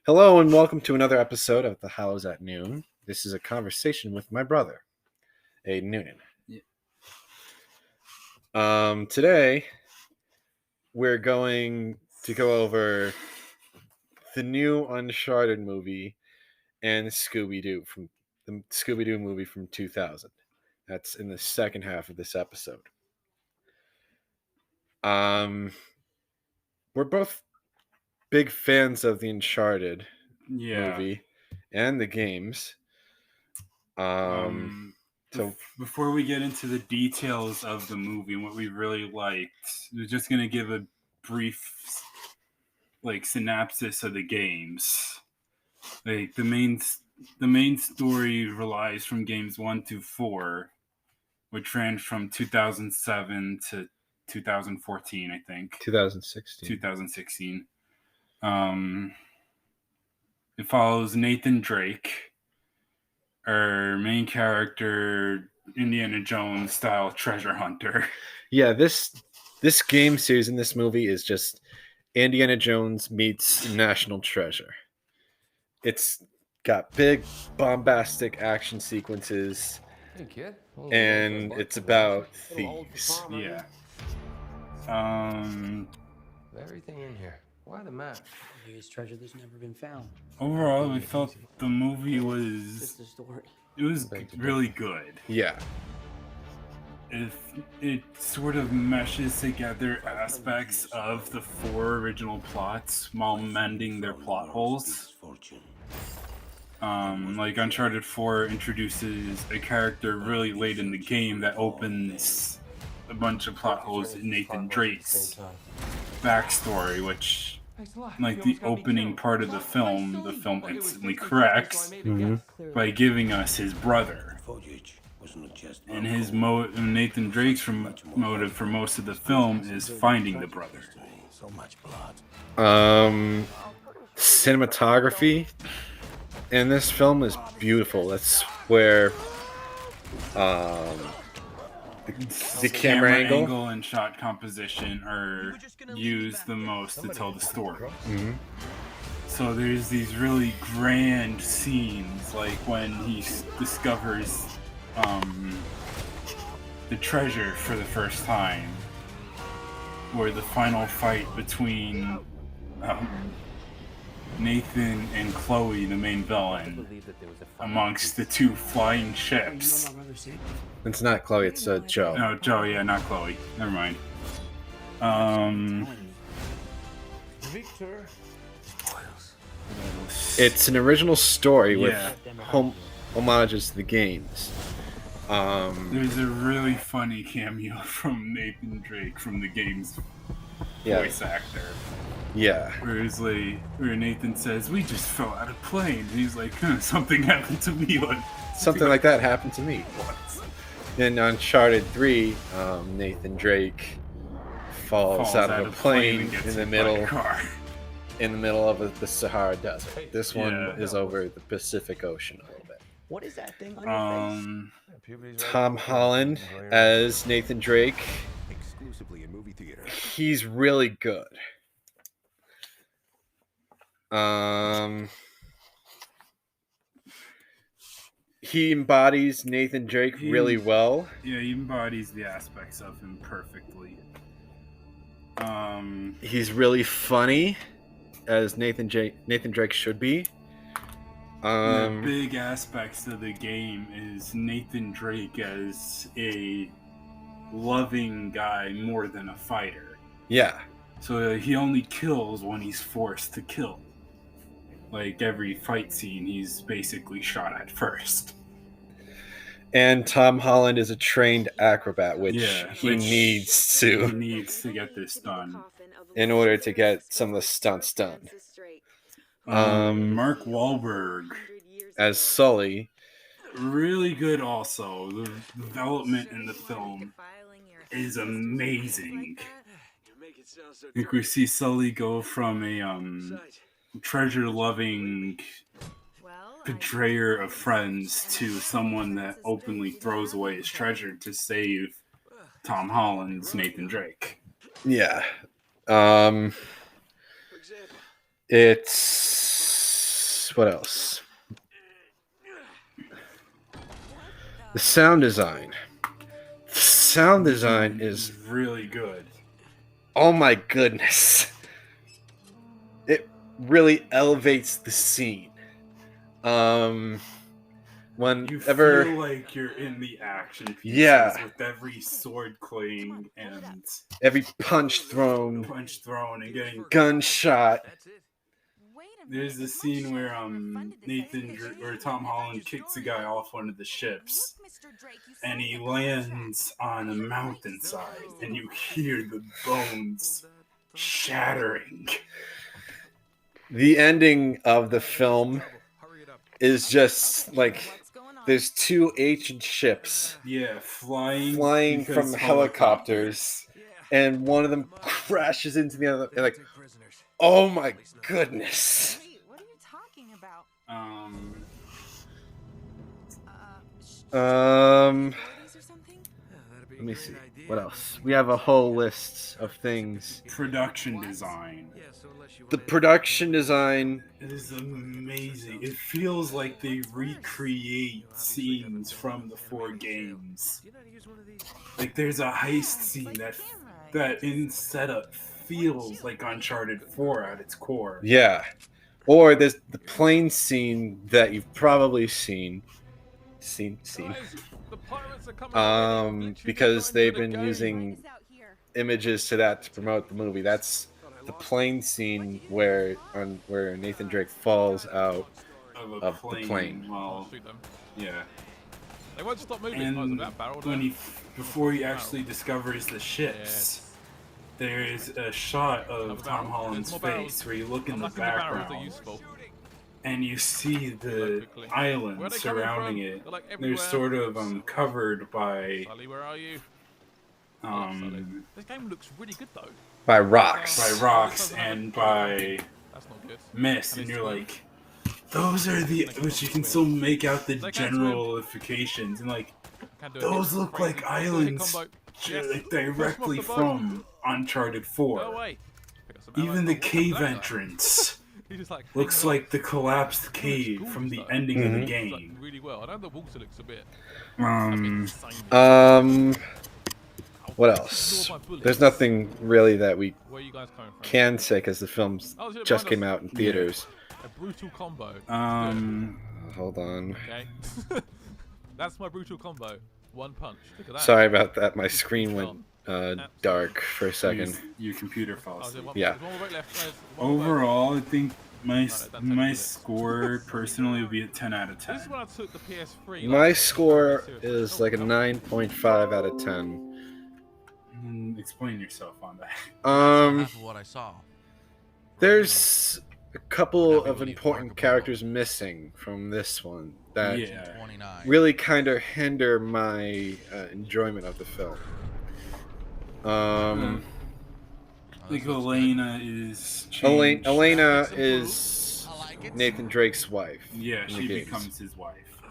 Hello and welcome to another episode of The Hows at Noon. This is a conversation with my brother, Aiden Noonan. Today we're going to go over the new Uncharted movie and Scooby-Doo from the Scooby-Doo movie from 2000. That's in the second half of this episode. We're both big fans of the Uncharted movie and the games. So before we get into the details of the movie and what we really liked, we're just gonna give a brief synopsis of the games. Like the main story relies from games 1 to 4, which ran from 2007 to 2014, I think. 2016. It follows Nathan Drake, our main character, Indiana Jones style treasure hunter. Yeah, this game series in this movie is just Indiana Jones meets National Treasure. It's got big bombastic action sequences. Hey kid. And it's about thieves. Yeah. Everything in here. Why the map? Biggest treasure that's never been found. Overall, we felt the movie was really good. Yeah. It sort of meshes together aspects of the 4 original plots while mending their plot holes. Like Uncharted 4 introduces a character really late in the game that opens a bunch of plot holes in Nathan Drake's backstory, which, like the opening part of the film instantly corrects by giving us his brother. And his Nathan Drake's motive for most of the film is finding the brother. Cinematography in this film is beautiful. That's where the camera angle and shot composition are used the most to tell the story. Mm-hmm. So there's these really grand scenes, like when he discovers the treasure for the first time, or the final fight between Nathan and Chloe, the main villain, amongst the 2 flying ships. It's not Chloe, it's Joe. No, Joe, yeah, not Chloe. Never mind. Victor. It's an original story with homages to the games. There's a really funny cameo from Nathan Drake from the game's voice actor. Yeah. Where Nathan says, "We just fell out of plane." And he's like, "Something happened to me." Something like that happened to me. In Uncharted 3, Nathan Drake falls out of a plane in the middle of the Sahara Desert. This one is over the Pacific Ocean a little bit. What is that thing on your face? Tom Holland as Nathan Drake. Exclusively in movie theater. He's really good. He embodies Nathan Drake really well. Yeah, he embodies the aspects of him perfectly. He's really funny, as Nathan Drake should be. The big aspects of the game is Nathan Drake as a loving guy more than a fighter. Yeah. So he only kills when he's forced to kill. Like every fight scene, he's basically shot at first. And Tom Holland is a trained acrobat, which he needs to get this done in order to get some of the stunts done. Mark Wahlberg as Sully, really good. Also, the development in the film is amazing. Like we see Sully go from a treasure-loving betrayer of friends to someone that openly throws away his treasure to save Tom Holland's Nathan Drake. Yeah. It's else? What else? The sound design. The sound design is, really good. oh my goodness. It really elevates the scene. You Whenever, feel like you're in the action pieces Yeah. with every sword clang and every punch thrown, and getting. gunshot. There's the scene where Tom Holland kicks a guy off one of the ships, and he lands on a mountainside, and you hear the bones shattering. The ending of the film is just like there's two ancient ships Yeah, flying flying because from helicopters, and one of them crashes into the other. And like, oh my goodness! Wait, what are you talking about? Authorities or something? Let me see. What else? We have a whole list of things. Production design. The production design. It is amazing. It feels like they recreate scenes from the 4 games. Like there's a heist scene that in setup feels like Uncharted 4 at its core. Yeah. Or there's the plane scene that you've probably seen. Because they've been using images to that to promote the movie. That's the plane scene where Nathan Drake falls out of the plane. Well, yeah. They won't stop moving. And before he actually discovers the ships, there's a shot of Tom Holland's face where you look in the background and you see the island surrounding it. They're sort of covered by Where are you? This game looks really good though. By rocks and by That's not good. mist, and you're like, those are which you can still make out the generalifications, and like, those look like islands directly from Uncharted 4. Even the cave entrance looks like the collapsed cave from the ending of the game. Really well. I know the water looks a bit. What else? There's nothing really that we Where are you guys coming from? can say because the film just came out in theaters. A brutal combo. Hold on. Okay. That's my brutal combo. One punch. Look at that. Sorry about that. My screen went dark for a second. Your computer fell asleep. Yeah. Overall, I think my score personally would be a 10 out of 10. This is when I took the PS3. My score is like a 9.5 out of 10. Explain yourself on that. What I saw. There's a couple of important characters missing from this one that really kind of hinder my enjoyment of the film. Like Elena is Elena is Nathan Drake's wife. Yeah, she becomes his wife.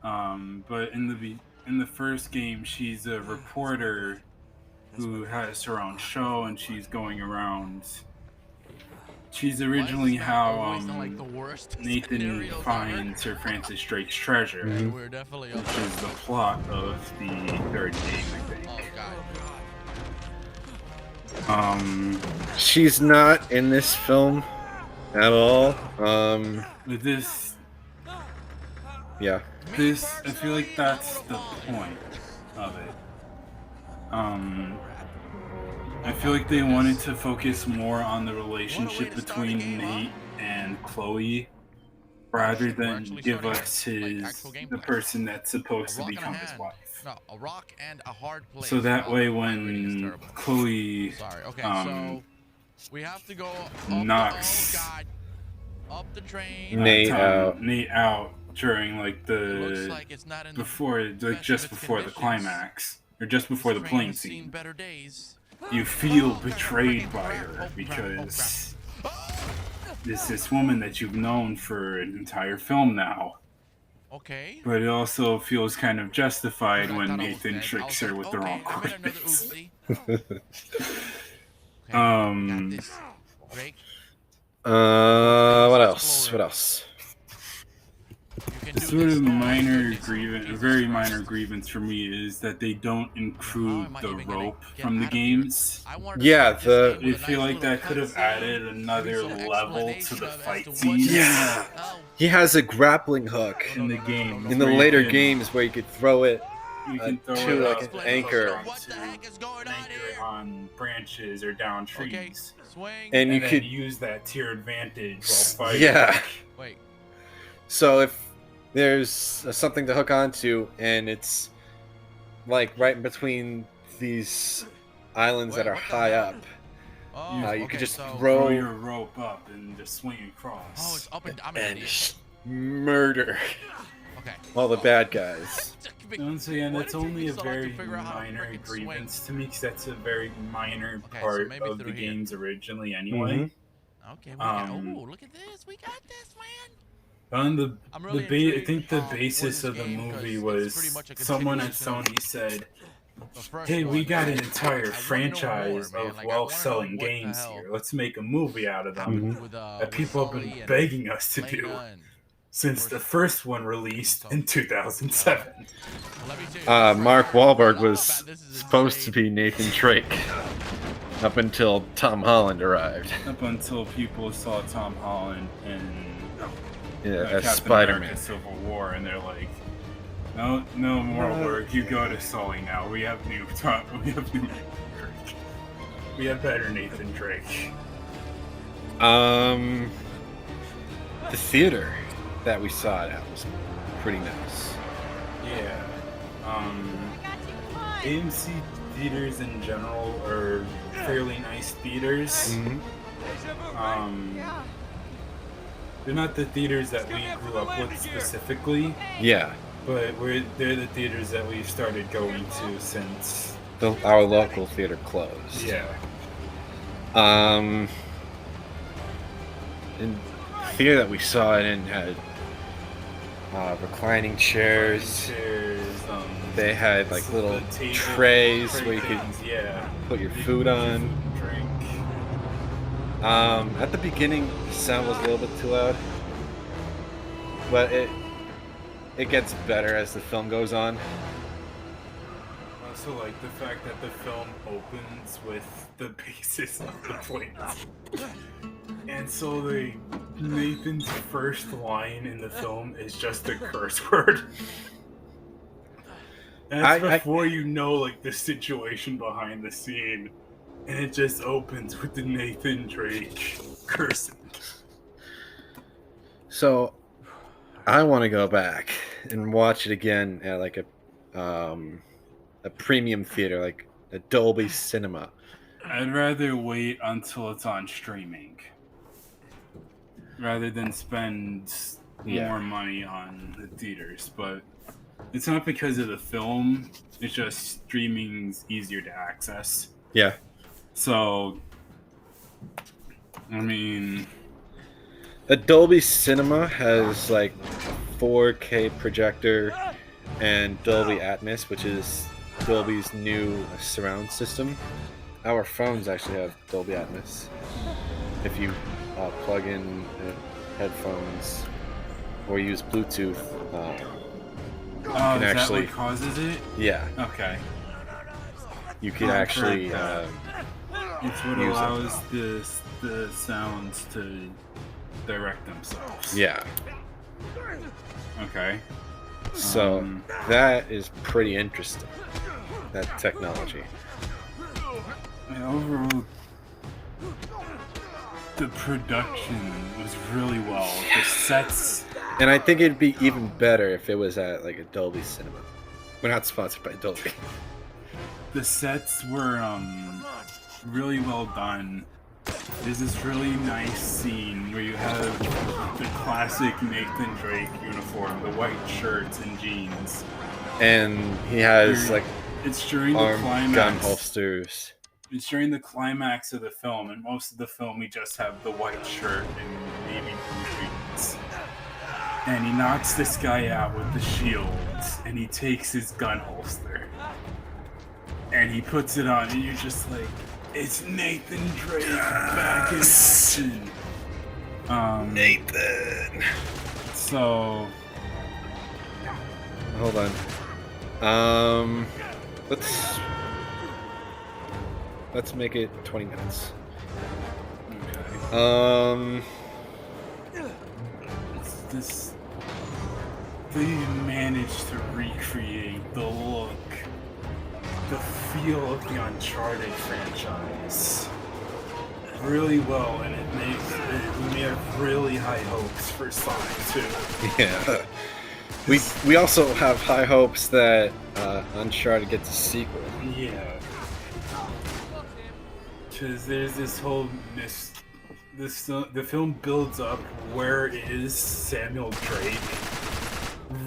But in the first game, she's a reporter who has her own show, and she's going around. She's originally how Nathan finds Sir Francis Drake's treasure, which is the plot of the 3rd game, I think. She's not in this film at all. With this, yeah. I feel like that's the point of it. I feel like they wanted to focus more on the relationship between Nate and Chloe, rather than give us the person that's supposed to become his wife. A rock and a hard place. So that way, when Chloe we have to go knocks up the train. Nate out during like just before the climax, or just before the plane scene. You feel betrayed by her because this woman that you've known for an entire film now. Okay. But it also feels kind of justified when Nathan tricks her with the wrong coordinates. What else? can The do sort this of for minor 50 grievance, a Jesus very Christ. minor grievance for me is that they don't include am I the even gonna rope get from the out of here? games. I wanted to Yeah, start this game I with a feel nice like little that could have cutscene, added maybe another some level to explanation the of fight as to what scenes. Yeah. hell. He has a grappling hook In the game, in the later games where you could throw it you can throw to it like up an and anchor. hook What the onto heck is going an on anchor here? on branches or down Okay, trees. swing. And you And then could, use that to your advantage while fighting. yeah. Wait. So if there's something to hook onto and it's like right in between these islands Wait, that are what the high heck? up, Oh, you okay, could just so, Throw throw your rope up and just swing across. Oh, it's up and I'm an and idiot. murder Okay. all the bad guys. Once again, Why that's did it take only you a so long to very figure out how to minor frickin' swing? grievance to me, because that's a very minor Okay, so part maybe of the through here. games originally anyway. Okay, we got. Um, Oh, look at this. We got this, man. On I'm really I intrigued, think the for basis this of the game, 'cause movie it's was pretty much a someone at continuation Sony said, The first "Hey, we one. got an I entire wanna know franchise more, man. of Like, I wanna know well-selling what the games hell here. Let's make a movie out of them happened with, that with people have Sully been and begging us to do Lena and- since the first one released in 2007." Let me tell you, Mark Wahlberg was Man, this is supposed to insane. be Nathan Drake up until Tom Holland arrived. Up until people saw Tom Holland in As Captain Spider-Man. America: Civil War, and they're like, "No, no more work. You go to Sully now. We have new Drake. We have better Nathan Drake." The theater that we saw it at was pretty nice. Yeah. AMC theaters in general are fairly nice theaters. They're not the theaters that we grew up with specifically, Yeah, but they're the theaters that we've started going to since. our local theater closed. Yeah. In the theater that we saw it in had reclining chairs. They had like little the table, trays tray where you could things, yeah. put your You food can on. and drink. At the beginning, the sound was a little bit too loud, but it gets better as the film goes on. Also, like the fact that the film opens with the basis of the place, and so Nathan's first line in the film is just a curse word. That's before you know like the situation behind the scene, and it just opens with the Nathan Drake cursing. So, I want to go back and watch it again at like a premium theater, like a Dolby Cinema. I'd rather wait until it's on streaming rather than spend more money on the theaters. But it's not because of the film, it's just streaming's easier to access. Yeah. So, I mean, A Dolby Cinema has like 4K projector and Dolby Atmos, which is Dolby's new surround system. Our phones actually have Dolby Atmos. If you plug in headphones or use Bluetooth, is actually- that what causes it? yeah, Okay. you can I've actually heard It's what use it. allows the sounds to direct themselves. yeah. Okay. So Um, that is pretty interesting. That technology. And overall, the production was really well. The sets. And I think it'd be even better if it was at like a Dolby Cinema. We're not sponsored by Dolby. The sets were really well done. There's this really nice scene where you have the classic Nathan Drake uniform, the white shirts and jeans. And he has like It's during the arm gun climax. holsters. It's during the climax of the film, and most of the film we just have the white shirt and navy blue jeans. And he knocks this guy out with the shield, and he takes his gun holster. And he puts it on, and you're just like, it's Nathan Drake back in action. Nathan. So hold on. Let's make it 20 minutes. Okay. This they managed to recreate the look, the feel of the Uncharted franchise really well, and we have really high hopes for Sonic 2. Yeah. We also have high hopes that Uncharted gets a sequel. Yeah. Because there's this whole the film builds up where is Samuel Drake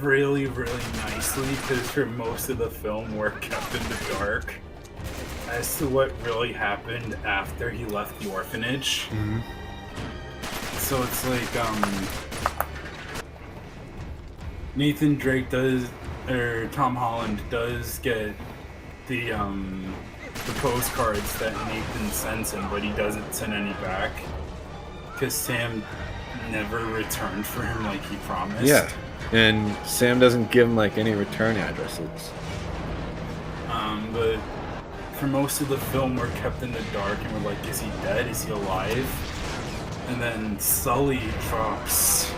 really, really nicely, because for most of the film we're kept in the dark as to what really happened after he left the orphanage. Mm-hmm. So it's like Nathan Drake or Tom Holland does get the postcards that Nathan sends him, but he doesn't send any back because Sam never returned for him like he promised. Yeah, and Sam doesn't give him like any return addresses. But for most of the film, we're kept in the dark, and we're like, is he dead? Is he alive? And then Sully drops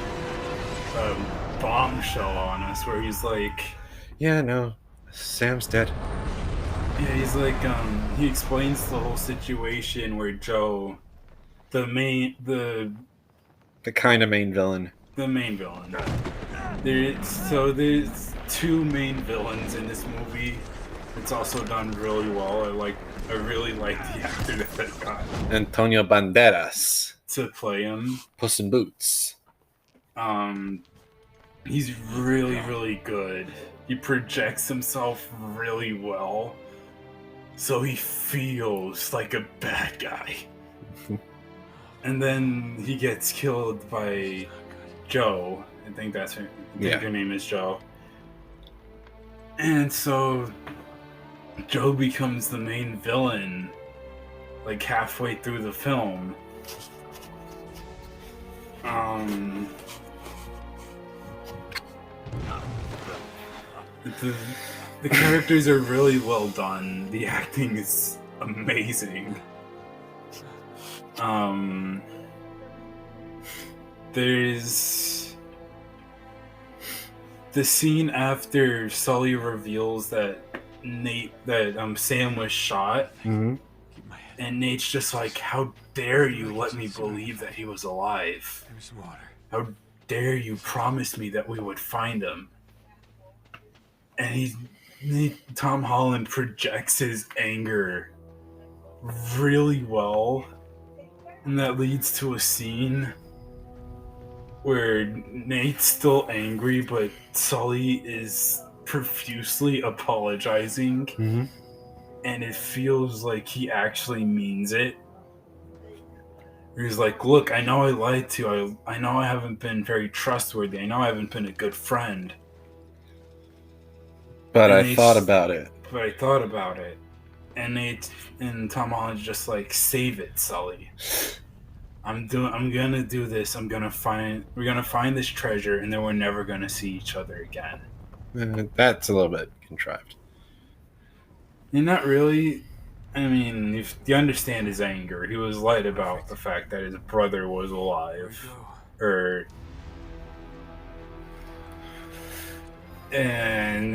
a bombshell on us, where he's like, "Yeah, no, Sam's dead." Yeah, he's like, he explains the whole situation where Joe, the main villain. There's two main villains in this movie. It's also done really well. I really like the actor that they got Antonio Banderas to play him. Puss in Boots. He's really, really good. He projects himself really well. So he feels like a bad guy. And then he gets killed by Joe. I think that's her. Her name is Joe. And so Joe becomes the main villain like halfway through the film. The characters are really well done. The acting is amazing. There's the scene after Sully reveals that Sam was shot, Mm-hmm. and Nate's just like, "How dare you let me believe that he was alive? How dare you promise me that we would find him?" And Tom Holland projects his anger really well, and that leads to a scene where Nate's still angry, but Sully is profusely apologizing, Mm-hmm. and it feels like he actually means it. He's like, "Look, I know I lied to you. I know I haven't been very trustworthy. I know I haven't been a good friend. But I thought about it. And Tom Holland's just like, "Save it, Sully. I'm gonna do this. We're gonna find this treasure, and then we're never gonna see each other again." That's a little bit contrived. And not really. I mean, if you understand his anger, he was lied about the fact that his brother was alive, and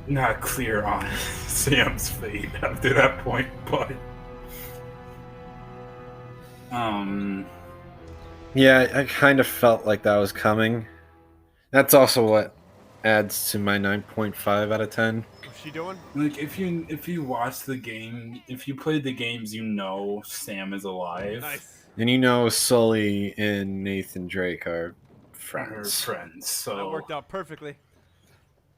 not clear on Sam's fate after that point, but yeah, I kind of felt like that was coming. That's also what adds to my 9.5 out of 10. What's she doing? like if you watch the game, if you played the games, you know Sam is alive. Nice. And you know Sully and Nathan Drake are Friends. So That worked out perfectly.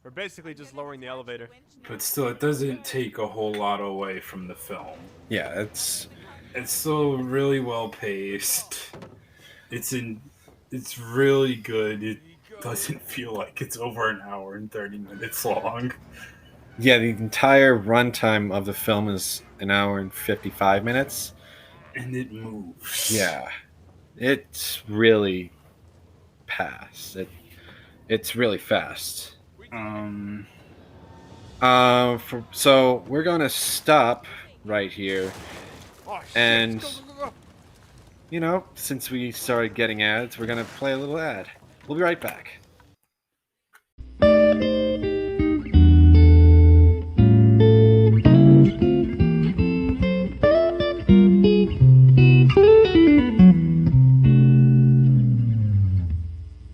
We're basically just lowering the elevator. But still, it doesn't take a whole lot away from the film. Yeah, it's still really well paced. It's really good. It doesn't feel like it's over an hour and 30 minutes long. Yeah, the entire runtime of the film is an hour and 55 minutes. And it moves. Yeah. It's really fast. It's really fast. So we're gonna stop right here, and you know, since we started getting ads, we're gonna play a little ad. We'll be right back.